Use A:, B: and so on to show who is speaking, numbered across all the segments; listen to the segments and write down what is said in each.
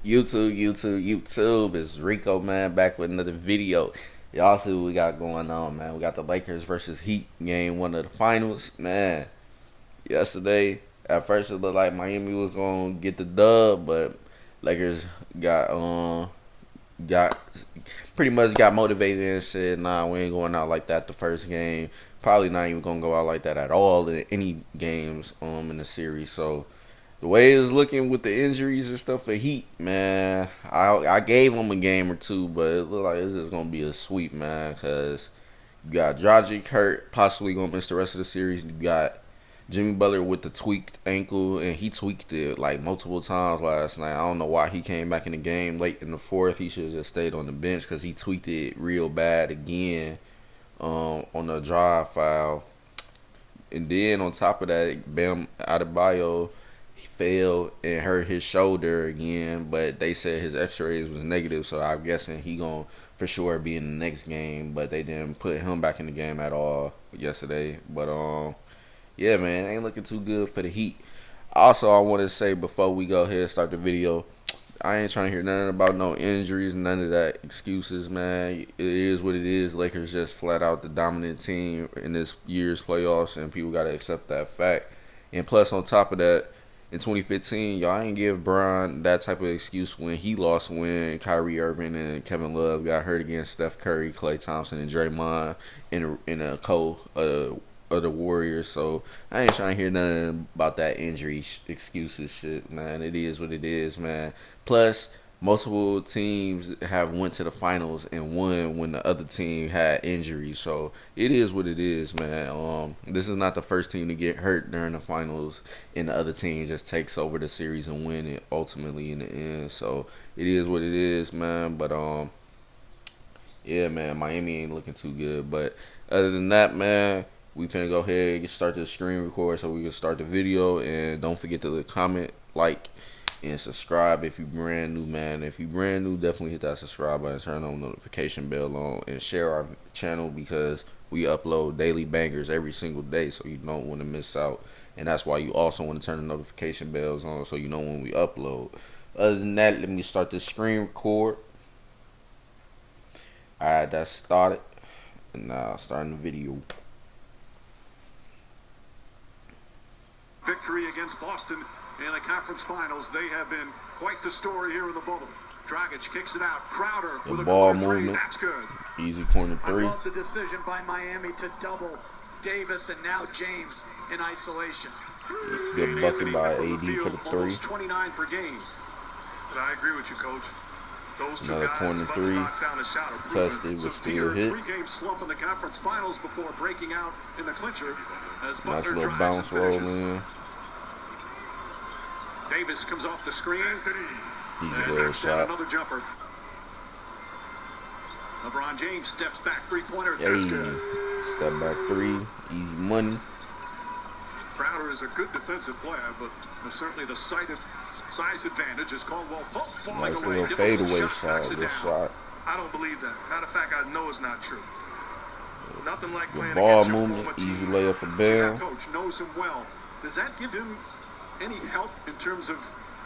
A: YouTube, it's Rico, man, back with another video. Y'all see what we got going on, man. We got the Lakers versus Heat game, one of the finals, man. Yesterday, at first it looked like Miami was gonna get the dub, but Lakers got pretty much got motivated and said, nah, we ain't going out like that the first game. Probably not even gonna go out like that at all in any games in the series. So the way it's looking with the injuries and stuff for Heat, man, I gave them a game or two, but it looked like this is going to be a sweep, man, because you got Dragic hurt, possibly going to miss the rest of the series. You got Jimmy Butler with the tweaked ankle, and he tweaked it like multiple times last night. I don't know why he came back in the game late in the fourth. He should have just stayed on the bench because he tweaked it real bad again on the drive foul. And then on top of that, Bam Adebayo, he fell and hurt his shoulder again, but they said his x-rays was negative, so I'm guessing he gonna for sure be in the next game, but they didn't put him back in the game at all yesterday. But yeah, man, ain't looking too good for the Heat. Also, I want to say before we go ahead and start the video, I ain't trying to hear nothing about no injuries, none of that excuses, man. It is what it is. Lakers just flat out the dominant team in this year's playoffs, and people got to accept that fact. And plus, on top of that, in 2015, y'all ain't give Bron that type of excuse when he lost, when Kyrie Irving and Kevin Love got hurt against Steph Curry, Klay Thompson, and Draymond in a of the Warriors. So I ain't trying to hear nothing about that injury excuses shit, man. It is what it is, man. Plus, multiple teams have went to the finals and won when the other team had injuries. So it is what it is, man. This is not the first team to get hurt during the finals and the other team just takes over the series and win it ultimately in the end. So it is what it is, man. But yeah, man, Miami ain't looking too good. But other than that, man, we finna go ahead and start the screen record so we can start the video. And don't forget to comment, like, and subscribe if you brand new, man. If you brand new, definitely hit that subscribe button, turn on notification bell on, and share our channel because we upload daily bangers every single day, so you don't want to miss out. And that's why you also want to turn the notification bells on so you know when we upload. Other than that, let me start the screen record. Alright, that's started. And now starting the video.
B: Victory against Boston in the conference finals. They have been quite the story here in the bubble. Dragic kicks it out. Crowder with a
A: ball
B: corner
A: movement.
B: three. That's good.
A: Easy corner three.
C: I love the decision by Miami to double Davis and now James in isolation.
A: Good bucket by AD for the three.
B: Almost 29 per game. But I agree with you, Coach. Those two
A: Another
B: guys,
A: corner three.
B: knocks down the shot, are
A: Tested, but still hit.
B: Three-game slump in the conference finals before breaking out in the clincher as
A: Nice
B: Butler
A: little
B: drives
A: bounce
B: and
A: roll
B: finishes.
A: in.
B: Davis comes off the screen.
A: Easy little shot.
B: Another jumper. LeBron James steps back, three-pointer.
A: Hey,
B: That's good.
A: step back three. Easy money.
B: Crowder is a good defensive player, but certainly the size advantage is Caldwell Pope falling
A: Nice
B: away.
A: little fadeaway shot.
B: Knocks it
A: Good
B: down.
A: shot.
D: I don't believe that. Matter of fact, I know it's not true. Nothing like
A: Good
D: playing
A: ball
D: against your
A: movement.
D: former
A: Easy
D: team.
A: layup for Bam.
B: Coach knows him well. Does that give him any help in terms of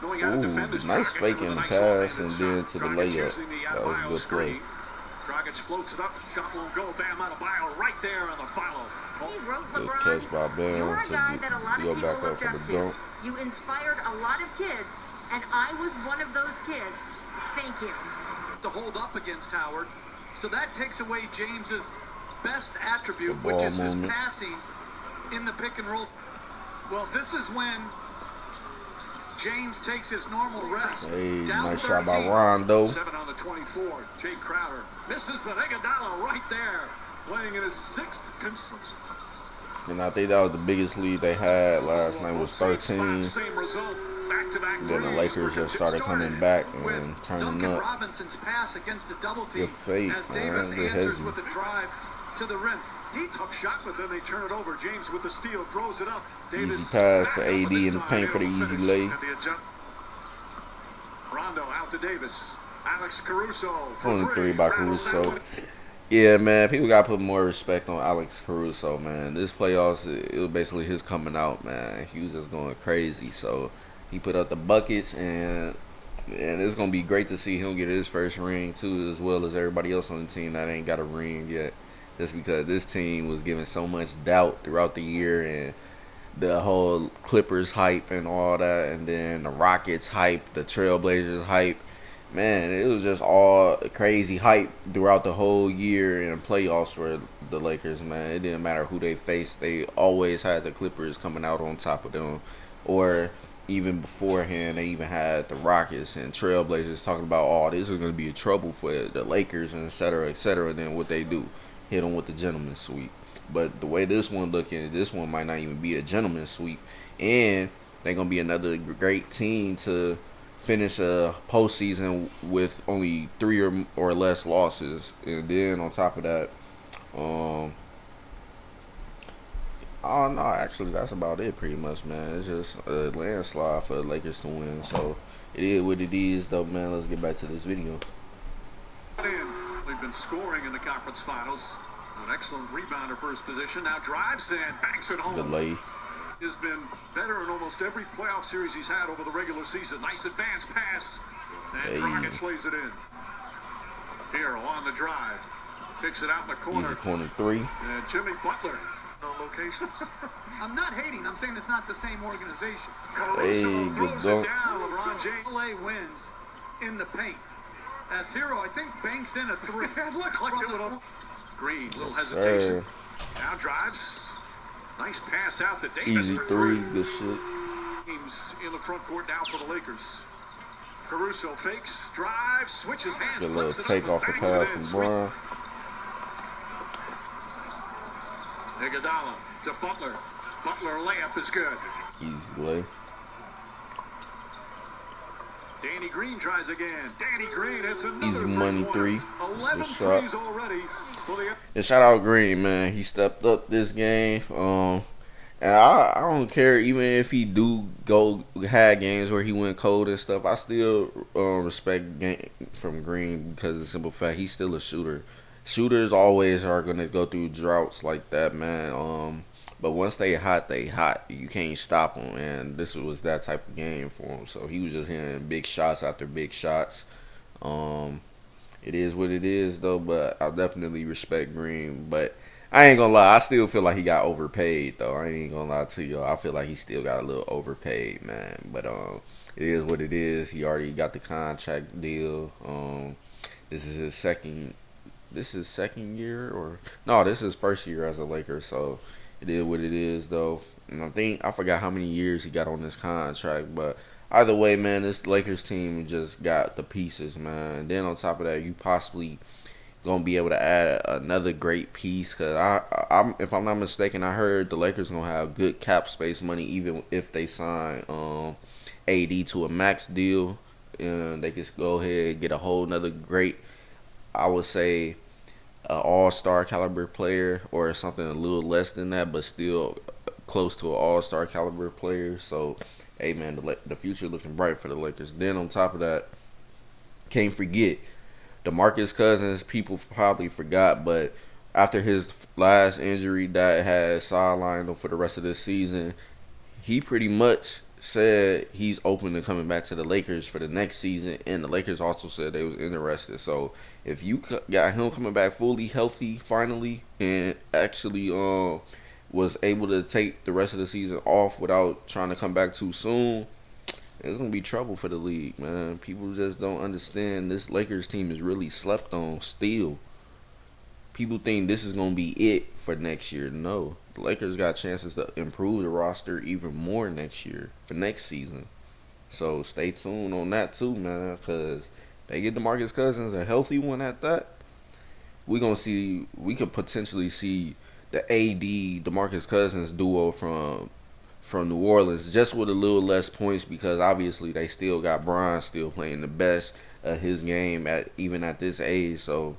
B: knowing how to defend his
A: Nice
B: Dragic
A: faking
B: with a
A: the
B: nice
A: pass
B: all-handed
A: and then
B: shot.
A: to the
B: Dragic
A: layup.
B: using the
A: That was a
B: Adebayo
A: good play.
B: screen. Dragic floats it up, shot won't go. Bam Adebayo right there on the follow.
E: He wrote
A: Good
E: LeBron,
A: catch by Bam
E: you're a
A: to
E: guy that a lot
A: go
E: of people
A: back up
E: looked
A: for
E: up
A: the
E: to.
A: dunk.
E: You inspired a lot of kids, and I was one of those kids. Thank you.
C: To hold up against Howard. So that takes away James's best attribute,
A: The ball
C: which is
A: movement.
C: his passing in the pick and roll. Well, this is when James takes his normal rest.
A: Hey,
C: Down
A: nice shot by
C: 13.
A: Rondo.
B: 7 on the 24. Jay Crowder misses, but Iguodala right there, playing in his 6th
A: And I think that was the biggest lead they had last night was 13.
B: Same result. Back-to-back
A: Then the
B: threes
A: Lakers
B: for
A: just started coming back and turning
C: Duncan
A: up.
C: Robinson's pass against a double team
A: Good fake,
C: as
A: man.
C: Davis
A: Good
C: answers
A: hezzy.
C: with a drive to the rim.
B: Tough shot, but then they turn it over. James with the steal, throws it up. Davis
A: Easy pass to
B: back up,
A: AD
B: but this
A: in the
B: time
A: paint for the
B: able to
A: easy
B: finish.
A: lay.
B: And the adjust- Rondo out to Davis. Alex Caruso for
A: Only three by
B: Rattles that
A: Caruso.
B: one.
A: Yeah, man, people gotta put more respect on Alex Caruso, man. This playoffs, it was basically his coming out, man. He was just going crazy, so he put up the buckets, and it's gonna be great to see him get his first ring too, as well as everybody else on the team that ain't got a ring yet. Just because this team was given so much doubt throughout the year, and the whole Clippers hype and all that, and then the Rockets hype, the Trailblazers hype. Man, it was just all crazy hype throughout the whole year in playoffs for the Lakers, man. It didn't matter who they faced. They always had the Clippers coming out on top of them. Or even beforehand, they even had the Rockets and Trailblazers talking about, oh, this is going to be a trouble for the Lakers and et cetera, et cetera. And then what they do, hit them with the gentleman's sweep. But the way this one looking, this one might not even be a gentleman's sweep. And they're going to be another great team to finish a postseason with only 3 or less losses, and then on top of that, oh no, actually that's about it pretty much, man. It's just a landslide for the Lakers to win. So it is what it is, though, man. Let's get back to this video.
B: We've been scoring in the conference finals. An excellent rebounder for his position. Now drives and banks it home.
A: Delay.
B: Has been better in almost every playoff series he's had over the regular season. Nice advance pass. And Dragic lays it in. Hero on the drive. Picks it out in the corner.
A: Easy corner 3.
B: And Jimmy Butler. No locations.
C: I'm not hating. I'm saying it's not the same organization.
B: Caruso
A: good
B: throws
A: dunk.
B: it down. LeBron James.
C: LA wins in the paint. As Hero, I think, banks in a 3.
B: It looks like a little. Green, little
A: Yes,
B: hesitation.
A: sir.
B: Now drives. Nice pass out to Davis.
A: Easy
B: for
A: 3.
B: three.
A: Good shit.
B: Teams in the front court now for the Lakers. Caruso fakes, drives, switches hands,
A: Good little
B: flips it
A: take
B: up,
A: off the
B: and bangs
A: pass
B: it
A: from
B: in.
A: Bron.
B: Iguodala to Butler. Butler layup is good.
A: Easy lay.
B: Danny Green tries again. Danny Green, it's another
A: Easy money 3.
B: 11
A: Good shot.
B: threes already. For the
A: And shout out Green, man. He stepped up this game. And I don't care, even if he do go had games where he went cold and stuff. I still respect game from Green because of the simple fact he's still a shooter. Shooters always are gonna go through droughts like that, man. But once they hot, they hot. You can't stop them, and this was that type of game for him. So he was just hitting big shots after big shots. It is what it is, though. But I definitely respect Green, but I ain't gonna lie, I still feel like he got overpaid, though. I ain't gonna lie to y'all. I feel like he still got a little overpaid, man. But it is what it is. He already got the contract deal. This is his second year, or no, this is his first year as a Laker. So it is what it is, though. And I forgot how many years he got on this contract, but either way, man, this Lakers team just got the pieces, man. And then on top of that, you possibly gonna be able to add another great piece, because I'm if I'm not mistaken, I heard the Lakers gonna have good cap space money even if they sign AD to a max deal, and they can go ahead and get a whole nother great, I would say, all-star caliber player, or something a little less than that but still close to an all-star caliber player. So hey, man, the future looking bright for the Lakers. Then on top of that, can't forget DeMarcus Cousins. People probably forgot, but after his last injury that had sidelined him for the rest of this season, he pretty much said he's open to coming back to the Lakers for the next season, and the Lakers also said they was interested. So if you got him coming back fully healthy finally, and actually was able to take the rest of the season off without trying to come back too soon, it's going to be trouble for the league, man. People just don't understand this Lakers team is really slept on still. People think this is going to be it for next year. No. The Lakers got chances to improve the roster even more next year, for next season. So stay tuned on that too, man, because they get DeMarcus Cousins, a healthy one at that, we could potentially see the AD DeMarcus Cousins duo from New Orleans, just with a little less points, because obviously they still got Bron still playing the best of his game even at this age. So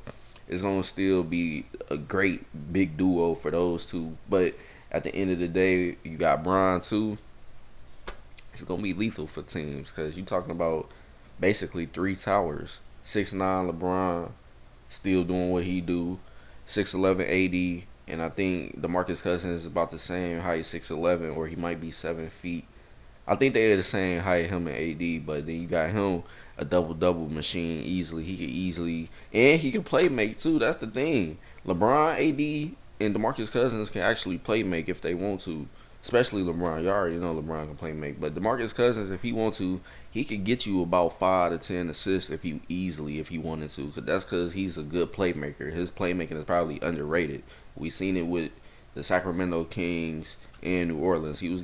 A: it's gonna still be a great big duo for those two. But at the end of the day, you got Bron too. It's gonna be lethal for teams, because you talking about basically 3 towers. 6'9" LeBron still doing what he do. 6'11" AD, and I think DeMarcus Cousins is about the same height, 6'11", or he might be 7 feet. I think they're the same height, him and AD, but then you got him a double machine easily. He could easily, and he can play make too. That's the thing. LeBron, AD, and DeMarcus Cousins can actually play make if they want to. Especially LeBron. You already know LeBron can play make. But DeMarcus Cousins, if he wants to, he could get you about 5 to 10 assists if he wanted to. That's because he's a good playmaker. His playmaking is probably underrated. We seen it with the Sacramento Kings and New Orleans. He was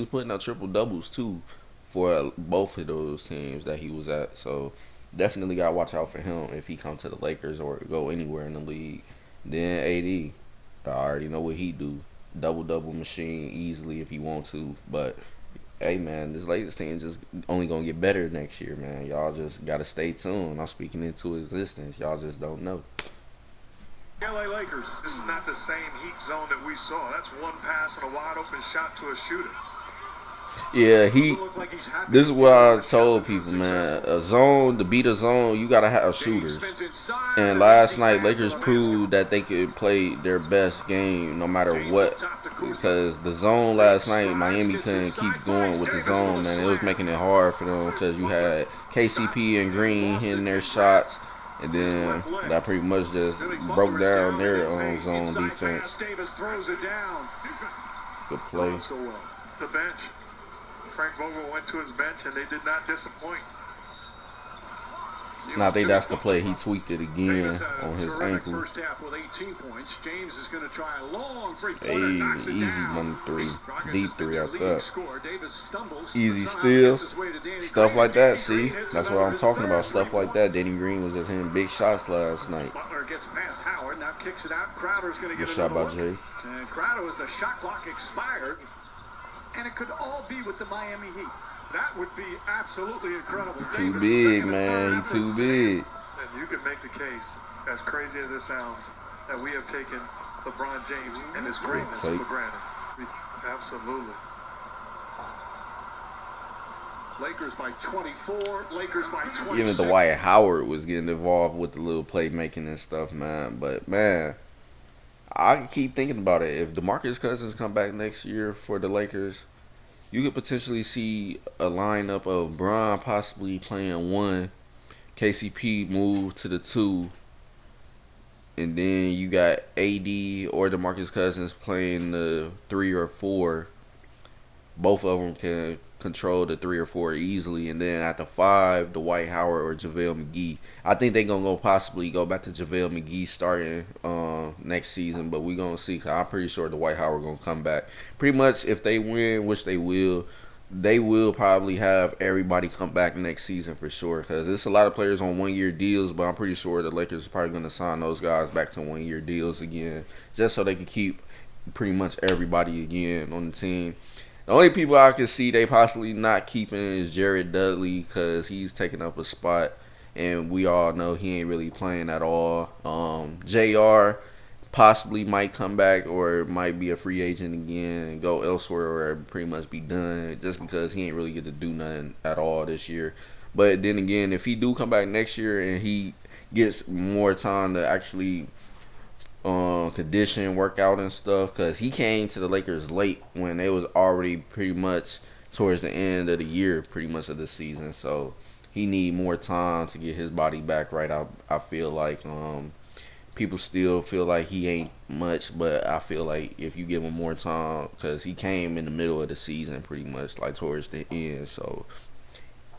A: putting out triple doubles too for both of those teams that he was at. So definitely gotta watch out for him if he come to the Lakers or go anywhere in the league. Then AD, I already know what he do. Double machine easily if he want to. But hey man, this Lakers team just only gonna get better next year, man. Y'all just gotta stay tuned. I'm speaking into existence. Y'all just don't know.
B: LA Lakers.
D: This is not the same heat zone that we saw. That's one pass and a wide open shot to a shooter.
A: Yeah, this is what I told people, man. A zone, to beat a zone, you gotta have shooters. And last night, Lakers proved that they could play their best game no matter what. Because the zone last night, Miami couldn't keep going with the zone, man. It was making it hard for them because you had KCP and Green hitting their shots. And then that pretty much just broke down their zone defense. Good play.
D: The bench. Frank Vogel went to his bench and they did not disappoint.
A: And I think that's the play. He tweaked it again on his ankle.
B: First half with 18 points. James is going to try a long
A: hey, easy 1-3. Deep 3 out there. Easy steal. Stuff like that, see? That's what I'm talking about. Stuff like that. Danny Green was just hitting big shots last night.
B: Butler gets past Howard. Now kicks it out. Crowder's going to get
A: good shot by Jay.
B: And Crowder was the shot clock expired.
C: And it could all be with the Miami Heat.
B: That would be absolutely incredible.
A: Too big, man. He too big.
D: And you can make the case, as crazy as it sounds, that we have taken LeBron James and his greatness for granted. Absolutely.
B: Lakers by 24. Lakers by 26.
A: Even Dwight Howard was getting involved with the little playmaking and stuff, man. But, man, I keep thinking about it. If DeMarcus Cousins come back next year for the Lakers, you could potentially see a lineup of Bron possibly playing 1, KCP move to the 2, and then you got AD or DeMarcus Cousins playing the 3 or 4. Both of them can control the 3 or 4 easily, and then at the 5, Dwight Howard or JaVale McGee. I think they're gonna possibly go back to JaVale McGee starting next season, but we're gonna see. 'Cause I'm pretty sure Dwight Howard gonna come back. Pretty much, if they win, which they will probably have everybody come back next season for sure. Because there's a lot of players on 1-year deals, but I'm pretty sure the Lakers are probably gonna sign those guys back to 1-year deals again, just so they can keep pretty much everybody again on the team. The only people I can see they possibly not keeping is Jared Dudley, because he's taking up a spot, and we all know he ain't really playing at all. JR possibly might come back or might be a free agent again and go elsewhere or pretty much be done, just because he ain't really get to do nothing at all this year. But then again, if he do come back next year and he gets more time to actually condition, workout and stuff, because he came to the Lakers late when they was already pretty much towards the end of the year, pretty much of the season. So he need more time to get his body back right. I feel like people still feel like he ain't much, but I feel like if you give him more time, because he came in the middle of the season pretty much, like towards the end, so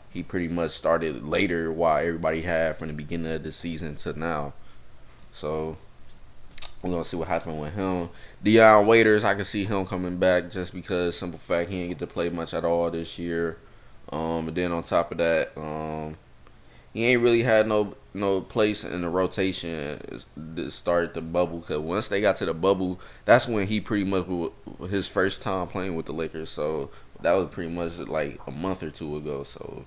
A: he pretty much started later while everybody had from the beginning of the season to now. So we're going to see what happened with him. Dion Waiters, I can see him coming back just because simple fact he didn't get to play much at all this year. But then on top of that, he ain't really had no place in the rotation to start the bubble. Because once they got to the bubble, that's when he pretty much his first time playing with the Lakers. So that was pretty much like a month or two ago. So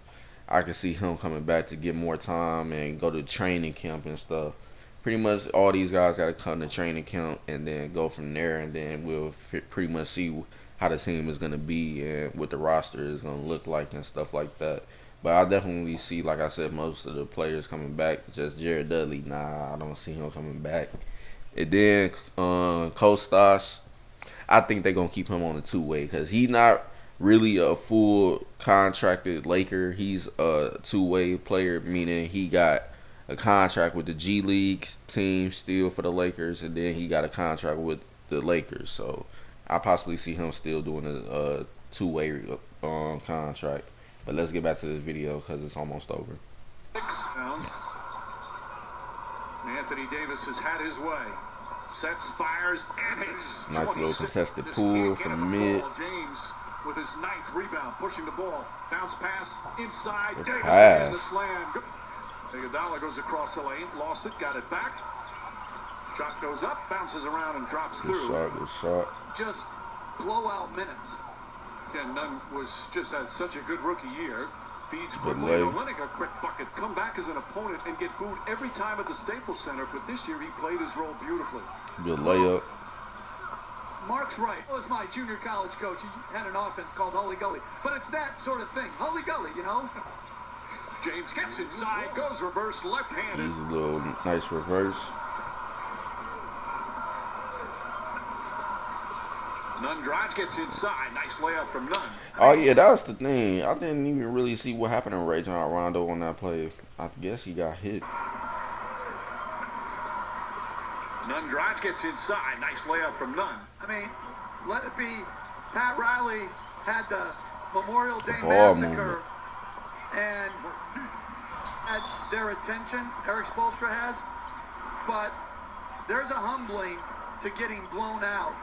A: I can see him coming back to get more time and go to training camp and stuff. Pretty much all these guys got to come to training camp and then go from there, and then we'll pretty much see how the team is going to be and what the roster is going to look like and stuff like that. But I definitely see, like I said, most of the players coming back. Just Jared Dudley, nah, I don't see him coming back. And then Kostas, I think they're gonna keep him on the two-way because he's not really a full contracted Laker. He's a two-way player, meaning he got a contract with the G League team still for the Lakers, and then he got a contract with the Lakers. So I possibly see him still doing a two-way contract. But let's get back to this video because it's almost over.
B: 6 ounce. Anthony Davis has had his way. Sets, fires, and hits.
A: Nice little
B: 26.
A: contested
B: Just
A: pull
B: can't
A: from
B: get
A: the
B: him to
A: mid.
B: fall. James with his 9th rebound, pushing the ball. Bounce pass inside.
A: Good
B: Davis
A: pass.
B: again, the slam. Iguodala goes across the lane, lost it, got it back. Shot goes up, bounces around, and drops
A: Good
B: through.
A: shot, good shot.
C: Just blowout minutes.
B: Ken Nunn was just had such a good rookie year. Feeds
A: Good
B: quickly.
A: lay.
B: Olynyk a quick bucket. Come back as an opponent and get booed every time at the Staples Center. But this year he played his role beautifully.
A: Good layup.
C: Mark's right. I was my junior college coach. He had an offense called Hully Gully. But it's that sort of thing. Hully Gully, you know?
B: James gets inside, goes reverse left-handed.
A: Easy little nice reverse.
B: Nunn drives, gets inside. Nice layup from Nunn.
A: Oh yeah, that's the thing. I didn't even really see what happened to Rajon Rondo on that play. I guess he got hit.
B: Nunn drives, gets inside. Nice layup from Nunn.
C: I mean, let it be. Pat Riley had the Memorial Day
A: ball
C: massacre and had their attention, Eric Spoelstra has, but there's a humbling to getting blown out.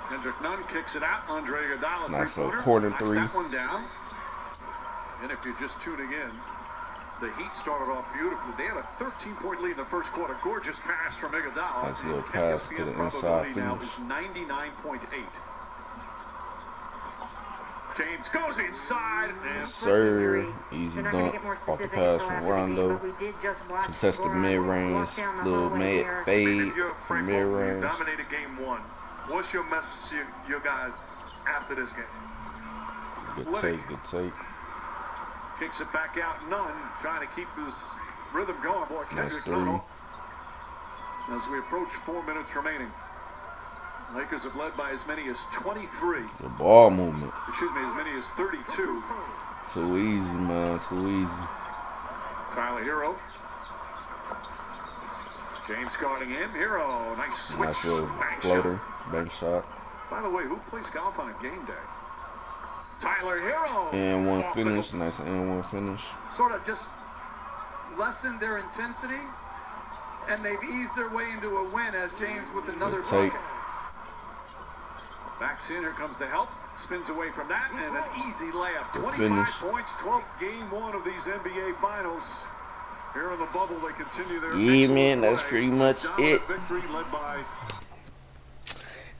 B: Kendrick Nunn kicks it out. Andre Iguodala,
A: Nice little
B: three-pointer.
A: corner
B: Knocks
A: three.
B: that one down. And if you're just tuning in, the Heat started off beautifully. They had a 13-point lead in the first quarter. Gorgeous pass from Iguodala.
A: Nice little
B: And
A: pass to the
B: ESPN
A: inside
B: probability now
A: finish.
B: is 99.8. James goes inside. And
A: Sir, easy
E: They're not going to
A: dunk
E: get more
A: off the
E: specific
A: pass
E: until
A: from
E: after the game,
A: Rondo.
E: but we did just watch
A: Contested
E: Goran
A: mid-range,
E: walk down the
A: little
E: hallway
A: mid
E: here.
A: fade
D: If you're
A: from
D: Frank Vogel, you
A: mid-range.
D: dominated game one. What's your message to your guys after this game?
A: Good take, good take.
B: kicks it back out. Nunn trying to keep his rhythm going. Boy,
A: Nice
B: Kendrick
A: three.
B: Nunn. As we approach 4 minutes remaining. Lakers have led by as many as 23.
A: The ball movement.
B: Excuse me, as many as 32.
A: Too easy, man. Too easy.
B: Tyler Hero. James guarding in. Hero, nice switch.
A: Nice little
B: Bank
A: floater,
B: shot.
A: bank shot.
B: By the way, who plays golf on a game day? Tyler Hero.
A: And one
B: Off the-
A: finish, nice and one finish.
C: Sort of just lessened their intensity, and they've eased their way into a win as James with another
A: Good take.
C: bucket.
B: Backs in, here comes the help. Spins away from that, and an easy layup.
A: Good
B: 25
A: finish.
B: points, 12 game one of these NBA Finals. Here in the bubble, they continue their
A: Yeah,
B: excellent
A: man, that's
B: play.
A: pretty much
B: Dominant
A: it.
B: Victory led by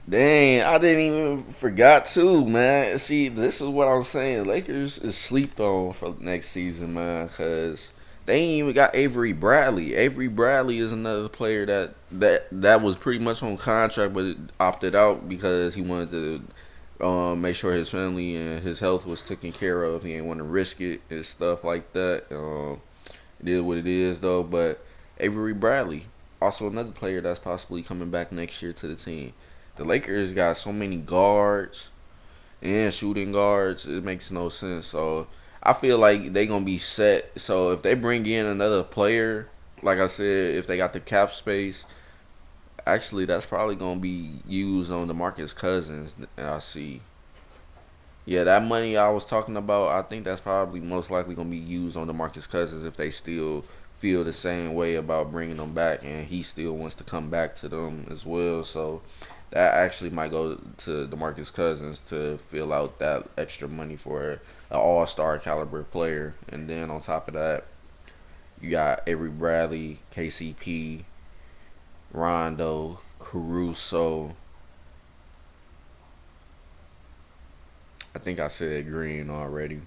A: Dang, I didn't even forgot too, man. See, this is what I'm saying. Lakers is sleeped on for next season, man, because they ain't even got Avery Bradley. Avery Bradley is another player that was pretty much on contract but opted out because he wanted to make sure his family and his health was taken care of. He didn't want to risk it and stuff like that. It is what it is, though. But Avery Bradley, also another player that's possibly coming back next year to the team. The Lakers got so many guards and shooting guards, it makes no sense. So I feel like they're going to be set. So if they bring in another player, like I said, if they got the cap space, actually that's probably going to be used on DeMarcus Cousins, I see. Yeah, that money I was talking about, I think that's probably most likely going to be used on DeMarcus Cousins if they still feel the same way about bringing him back and he still wants to come back to them as well. So that actually might go to DeMarcus Cousins to fill out that extra money for an all-star caliber player. And then on top of that, you got Avery Bradley, KCP, Rondo, Caruso. I think I said Green already.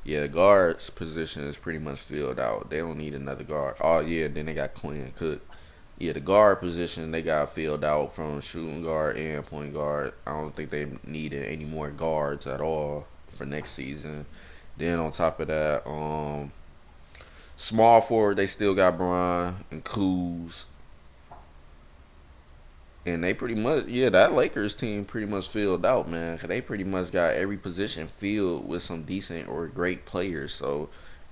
A: Yeah, the guards position is pretty much filled out. They don't need another guard. Oh, yeah, then they got Quinn Cook. Yeah, the guard position, they got filled out from shooting guard and point guard. I don't think they needed any more guards at all for next season. Then on top of that, Small forward, they still got Bron and Kuz. And they pretty much, yeah, that Lakers team pretty much filled out, man. Cause they pretty much got every position filled with some decent or great players. So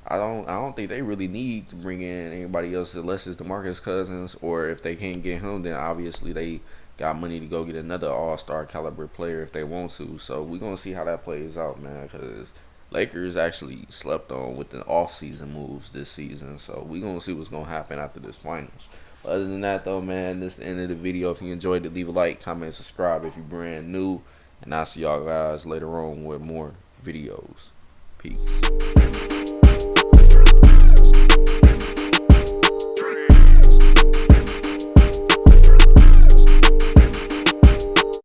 A: I don't think they really need to bring in anybody else unless it's DeMarcus Cousins, or if they can't get him, then obviously they got money to go get another All-Star caliber player if they want to. So we're gonna see how that plays out, man. Cause Lakers actually slept on with the off-season moves this season. So we're gonna see what's gonna happen after this finals. Other than that, though, man, this is the end of the video. If you enjoyed it, leave a like, comment, subscribe if you're brand new. And I'll see y'all guys later on with more videos. Peace.